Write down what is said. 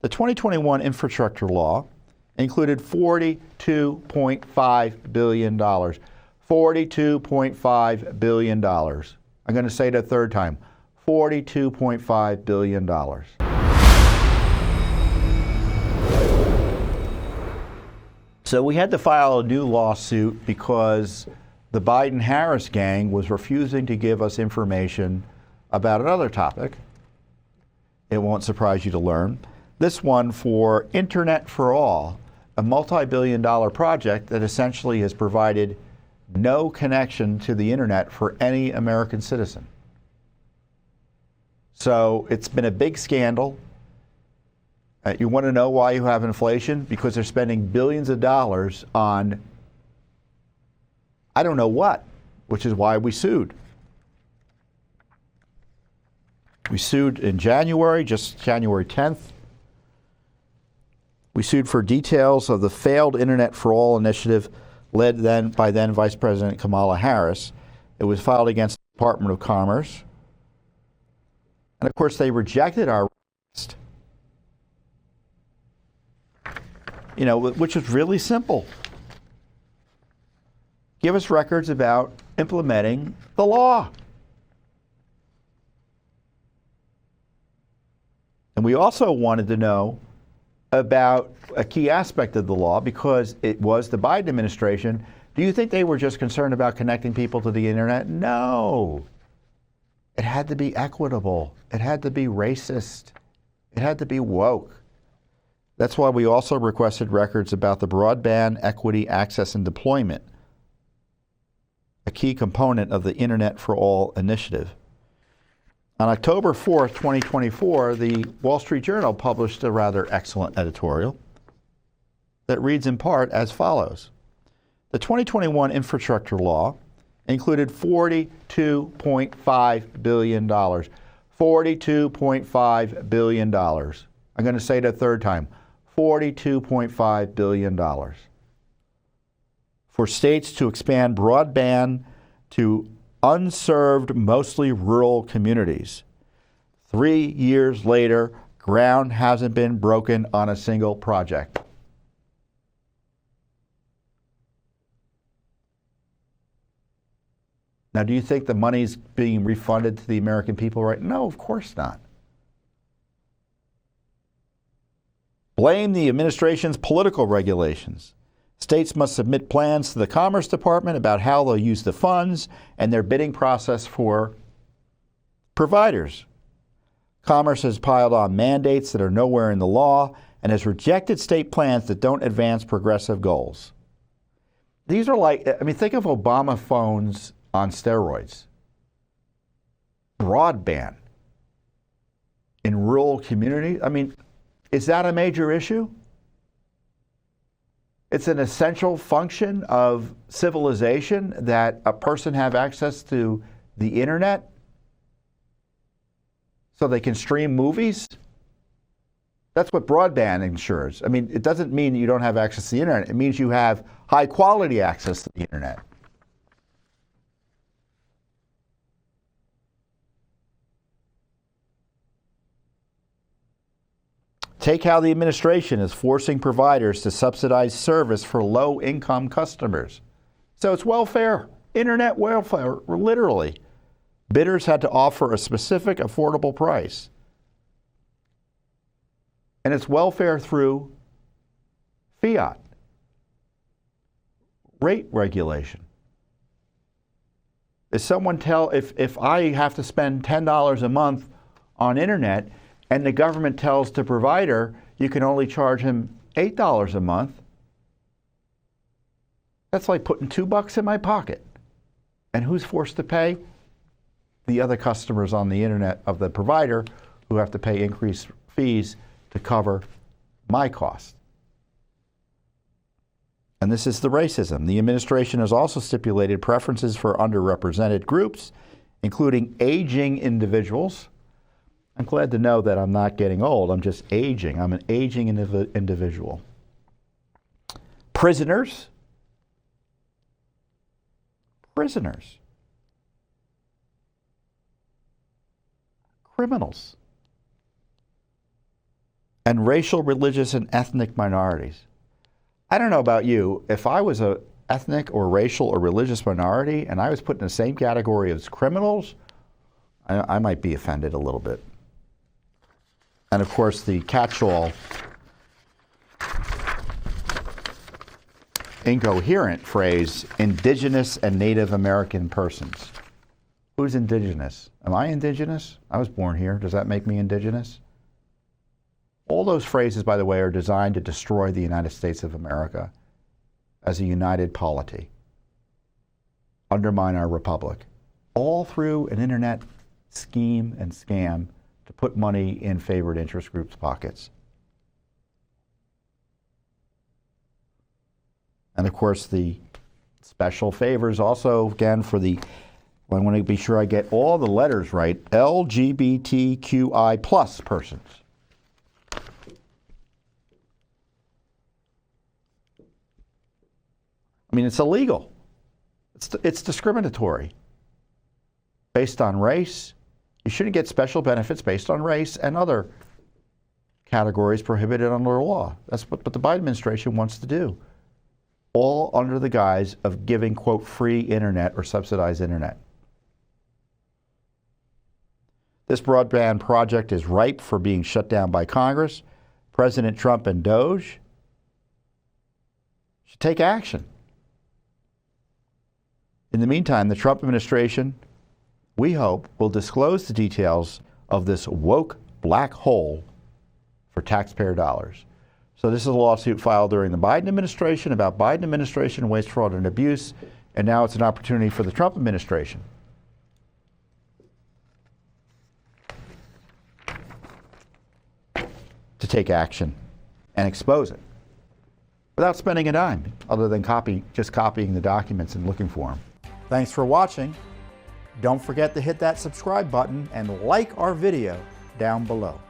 The 2021 infrastructure law included $42.5 billion. $42.5 billion. I'm going to say it a third time. $42.5 billion. So we had to file a new lawsuit because the Biden-Harris gang was refusing to give us information about another topic. It won't surprise you to learn. This one for Internet for All, a multi-billion-dollar project that essentially has provided no connection to the internet for any American citizen. So it's been a big scandal. You want to know why you have inflation? Because they're spending billions of dollars on I don't know what, which is why we sued. We sued in January, just January 10th. We sued for details of the failed Internet for All initiative led by then Vice President Kamala Harris. It was filed against the Department of Commerce. And of course, they rejected our request, which was really simple. Give us records about implementing the law. And we also wanted to know about a key aspect of the law because it was the Biden administration. Do you think they were just concerned about connecting people to the internet? No. It had to be equitable. It had to be racist. It had to be woke. That's why we also requested records about the broadband equity access and deployment, a key component of the Internet for All initiative. On October 4th, 2024, the Wall Street Journal published a rather excellent editorial that reads in part as follows. The 2021 infrastructure law included $42.5 billion. $42.5 billion. I'm going to say it a third time. $42.5 billion. For states to expand broadband to unserved, mostly rural communities. 3 years later, ground hasn't been broken on a single project. Now, do you think the money's being refunded to the American people right now? No, of course not. Blame the administration's political regulations. States must submit plans to the Commerce Department about how they'll use the funds and their bidding process for providers. Commerce has piled on mandates that are nowhere in the law and has rejected state plans that don't advance progressive goals. These are think of Obama phones on steroids. Broadband in rural communities. Is that a major issue? It's an essential function of civilization that a person have access to the internet so they can stream movies. That's what broadband ensures. It doesn't mean you don't have access to the internet. It means you have high quality access to the internet. Take how the administration is forcing providers to subsidize service for low-income customers. So it's welfare, internet welfare, literally. Bidders had to offer a specific affordable price. And it's welfare through fiat, rate regulation. If I have to spend $10 a month on internet, and the government tells the provider you can only charge him $8 a month, that's like putting $2 in my pocket. And who's forced to pay? The other customers on the internet of the provider who have to pay increased fees to cover my cost. And this is the racism. The administration has also stipulated preferences for underrepresented groups, including aging individuals. I'm glad to know that I'm not getting old. I'm just aging. I'm an aging individual. Prisoners. Criminals. and racial, religious, and ethnic minorities. I don't know about you. If I was a ethnic or racial or religious minority and I was put in the same category as criminals, I might be offended a little bit. And of course, the catch-all incoherent phrase, indigenous and Native American persons. Who's indigenous? Am I indigenous? I was born here. Does that make me indigenous? All those phrases, by the way, are designed to destroy the United States of America as a united polity, undermine our republic, all through an internet scheme and scam to put money in favored interest groups' pockets. And of course, the special favors also, again, for the, I want to be sure I get all the letters right, LGBTQI plus persons. I mean, it's illegal. It's discriminatory. Based on race, you shouldn't get special benefits based on race and other categories prohibited under law. That's what the Biden administration wants to do. All under the guise of giving, quote, free internet or subsidized internet. This broadband project is ripe for being shut down by Congress. President Trump and DOJ should take action. In the meantime, the Trump administration, we hope, will disclose the details of this woke black hole for taxpayer dollars. So this is a lawsuit filed during the Biden administration about Biden administration, waste, fraud, and abuse, and now it's an opportunity for the Trump administration to take action and expose it without spending a dime, other than just copying the documents and looking for them. Thanks for watching. Don't forget to hit that subscribe button and like our video down below.